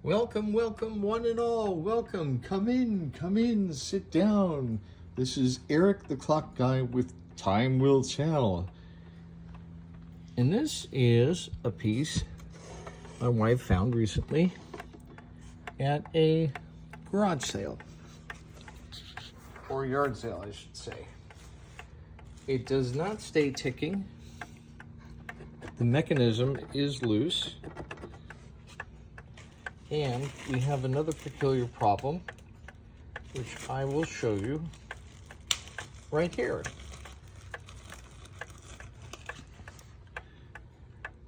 Welcome, welcome, one and all. Welcome. Come in, sit down. This is Eric, the clock guy with Time Will Channel. And this is a piece my wife found recently at a garage sale. Or yard sale, I should say. It does not stay ticking. The mechanism is loose. And we have another peculiar problem, which I will show you right here.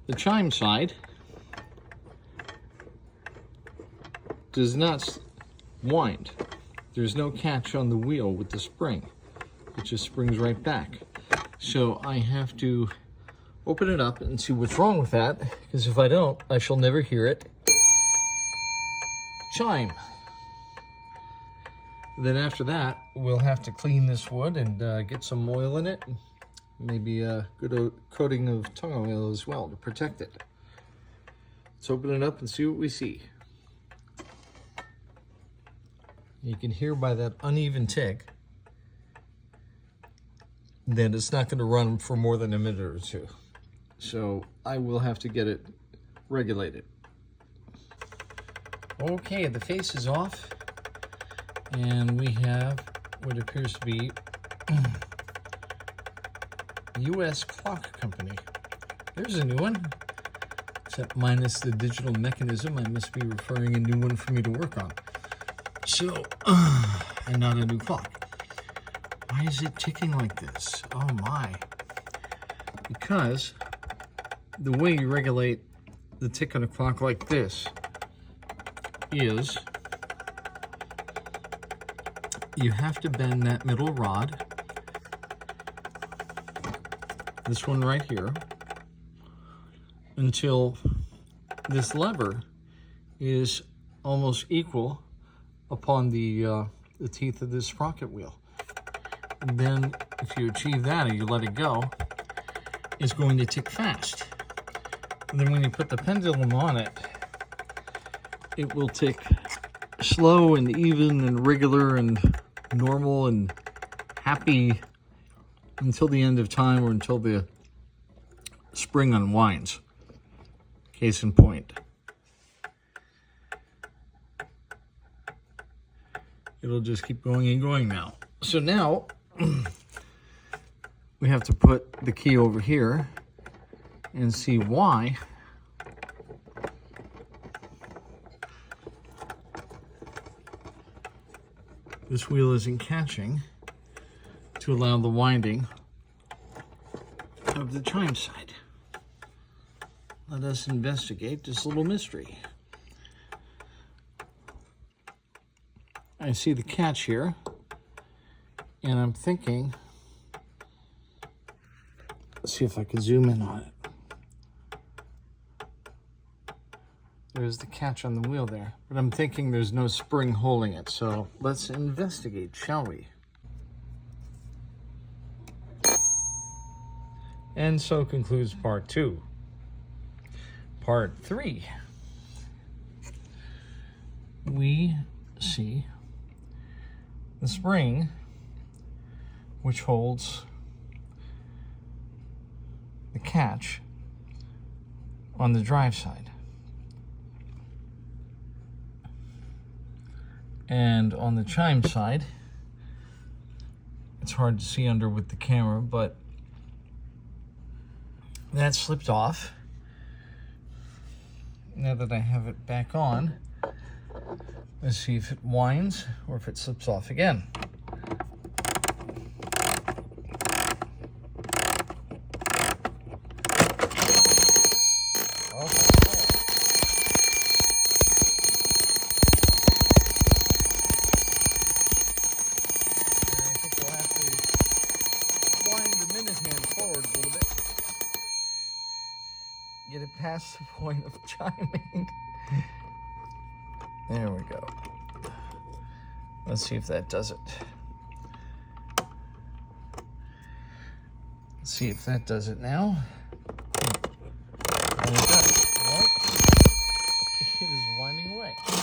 The chime side does not wind. There's no catch on the wheel with the spring. It just springs right back. So I have to open it up and see what's wrong with that, because if I don't, I shall never hear it chime. Then after that, we'll have to clean this wood and get some oil in it. Maybe a good coating of tung oil as well to protect it. Let's open it up and see what we see. You can hear by that uneven tick that it's not going to run for more than a minute or two. So I will have to get it regulated. Okay, the face is off, and we have what appears to be U.S. Clock Company. There's a new one, except minus the digital mechanism. I must be referring a new one for me to work on. So, and not a new clock. Why is it ticking like this? Oh my. Because the way you regulate the tick on a clock like this is you have to bend that middle rod, this one right here, until this lever is almost equal upon the teeth of this sprocket wheel. And then if you achieve that and you let it go, it's going to tick fast. And then when you put the pendulum on it, it will tick slow and even and regular and normal and happy until the end of time, or until the spring unwinds. Case in point. It'll just keep going and going now. So now we have to put the key over here and see why this wheel isn't catching to allow the winding of the chime side. Let us investigate this little mystery. I see the catch here, and I'm thinking, let's see if I can zoom in on it. There's the catch on the wheel there, but I'm thinking there's no spring holding it, so let's investigate, shall we? And so concludes part 2. Part 3. We see the spring which holds the catch on the drive side. And on the chime side, it's hard to see under with the camera, but that slipped off. Now that I have it back on, let's see if it winds or if it slips off again. Get it past the point of chiming. There we go. Let's see if that does it. Let's see if that does it now. And it does. Well, it is winding away.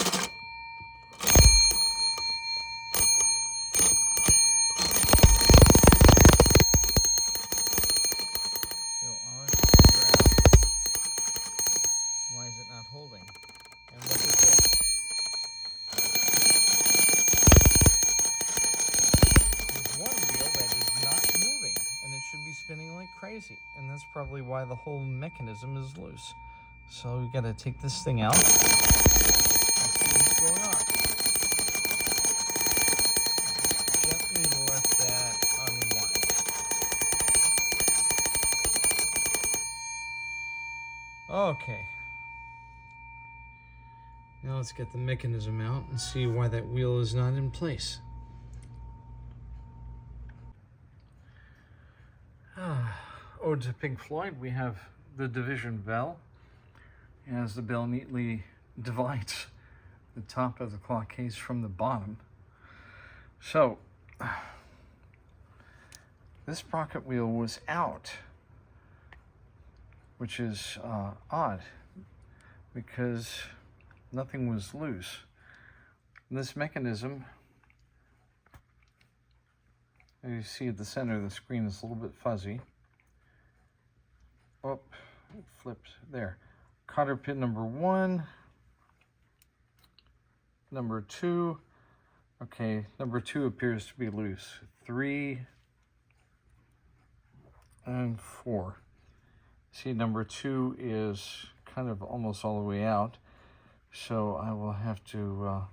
probably why the whole mechanism is loose. So we got to take this thing out and see what's going on. Gently let that unwind. Okay. Now let's get the mechanism out and see why that wheel is not in place. Ode to Pink Floyd, we have the division bell, as the bell neatly divides the top of the clock case from the bottom. So, this sprocket wheel was out, which is odd, because nothing was loose. And this mechanism, as you see at the center of the screen, is a little bit fuzzy. Oh, it flipped there. Cotter pin number 1, number 2. Okay, number 2 appears to be loose. 3 and 4. See, number 2 is kind of almost all the way out. So I will have to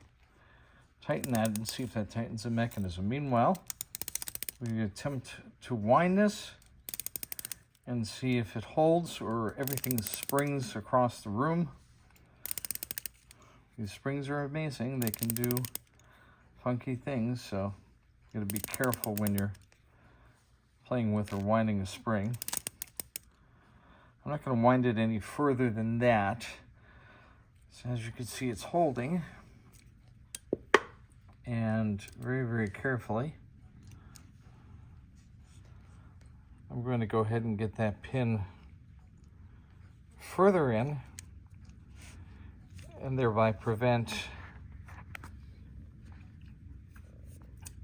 tighten that and see if that tightens the mechanism. Meanwhile, we attempt to wind this and see if it holds or everything springs across the room. These springs are amazing. They can do funky things, so you gotta be careful when you're playing with or winding a spring. I'm not gonna wind it any further than that. So as you can see, it's holding, and very, very carefully, I'm going to go ahead and get that pin further in and thereby prevent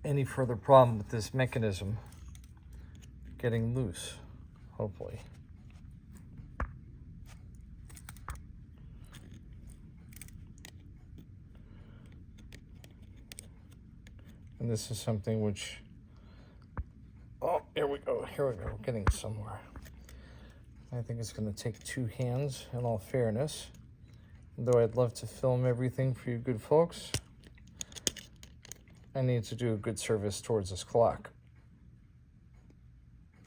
any further problem with this mechanism getting loose, hopefully. And this is something which, oh, here we go, getting somewhere. I think it's going to take 2 hands, in all fairness. Though I'd love to film everything for you good folks, I need to do a good service towards this clock.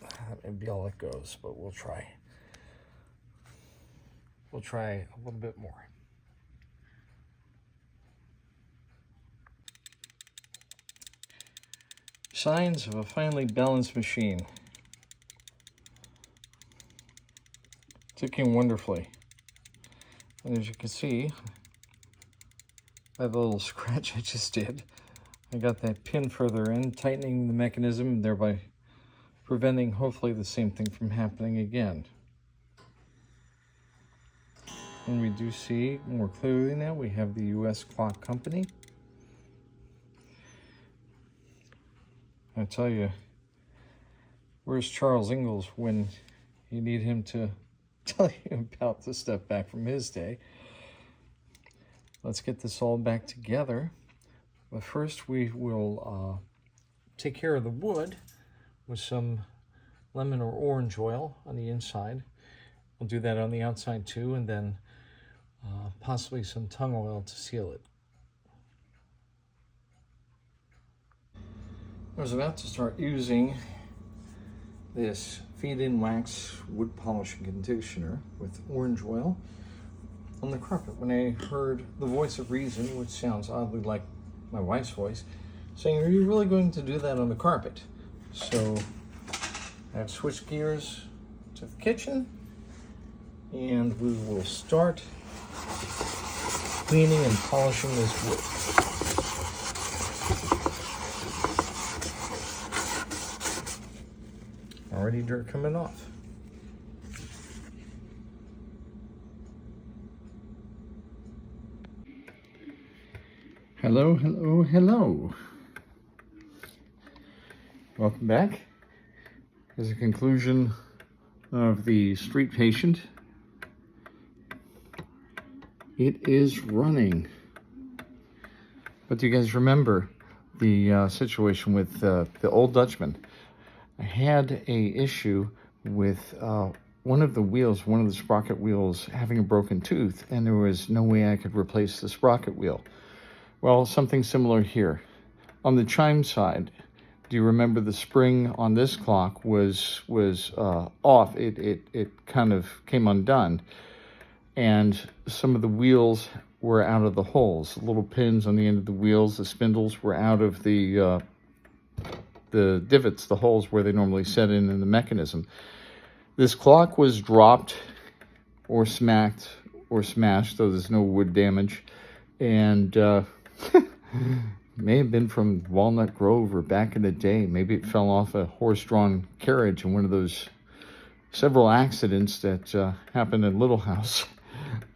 That may be all it goes, but we'll try. We'll try a little bit more. Signs of a finely balanced machine. Ticking wonderfully. And as you can see, by the little scratch I just did, I got that pin further in, tightening the mechanism, thereby preventing hopefully the same thing from happening again. And we do see more clearly now, we have the U.S. Clock Company. I tell you, where's Charles Ingalls when you need him to tell you about the stuff back from his day? Let's get this all back together. But first we will take care of the wood with some lemon or orange oil on the inside. We'll do that on the outside too, and then possibly some tung oil to seal it. I was about to start using this feed-in wax wood polishing conditioner with orange oil on the carpet when I heard the voice of reason, which sounds oddly like my wife's voice, saying, "Are you really going to do that on the carpet?" So I've switched gears to the kitchen, and we will start cleaning and polishing this wood. Already dirt coming off. Hello, hello, hello. Welcome back. As a conclusion of the street patient, it is running. But do you guys remember the situation with the Old Dutchman? I had a issue with one one of the sprocket wheels having a broken tooth, and there was no way I could replace the sprocket wheel. Well, something similar here. On the chime side, do you remember the spring on this clock was off? It kind of came undone, and some of the wheels were out of the holes. The little pins on the end of the wheels, the spindles were out of the divots, the holes where they normally set in the mechanism. This clock was dropped or smacked or smashed, though there's no wood damage, and may have been from Walnut Grove or back in the day. Maybe it fell off a horse-drawn carriage in one of those several accidents that happened in Little House.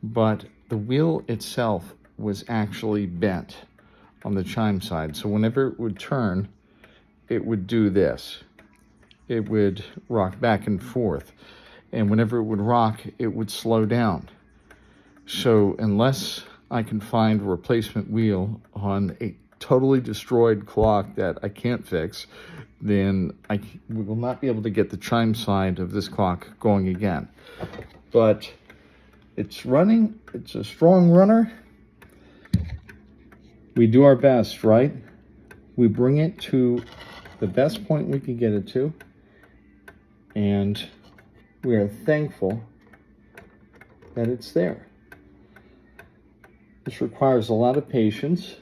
But the wheel itself was actually bent on the chime side. So whenever it would turn, it would do this. It would rock back and forth. And whenever it would rock, it would slow down. So unless I can find a replacement wheel on a totally destroyed clock that I can't fix, then we will not be able to get the chime side of this clock going again. But it's running. It's a strong runner. We do our best, right? We bring it to the best point we can get it to, and we are thankful that it's there. This requires a lot of patience,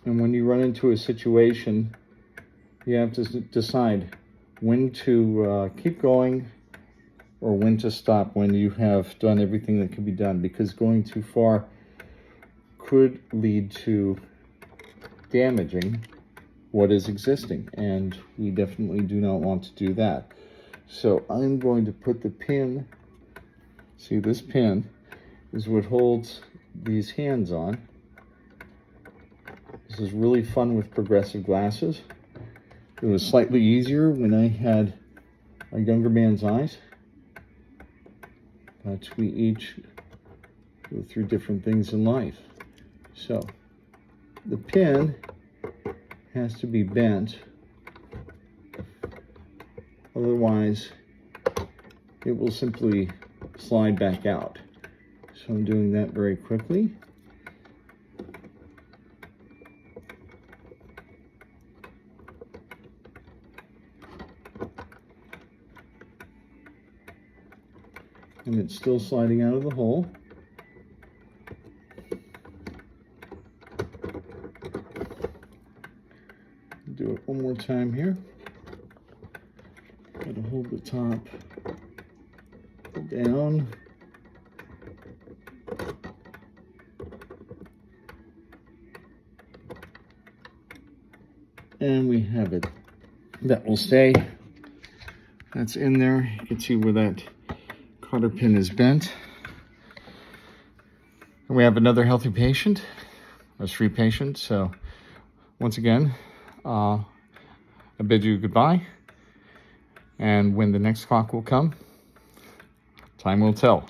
and when you run into a situation, you have to decide when to keep going or when to stop when you have done everything that can be done, because going too far could lead to damaging what is existing, and we definitely do not want to do that. So I'm going to put the pin, see, this pin is what holds these hands on. This is really fun with progressive glasses. It was slightly easier when I had a younger man's eyes, but we each go through different things in life. So the pin has to be bent, otherwise it will simply slide back out. So I'm doing that very quickly. And it's still sliding out of the hole. Do it one more time here. Gotta hold the top down. And we have it. That will stay. That's in there. You can see where that cotter pin is bent. And we have another healthy patient, a street patient. So once again, I bid you goodbye. And when the next clock will come, time will tell.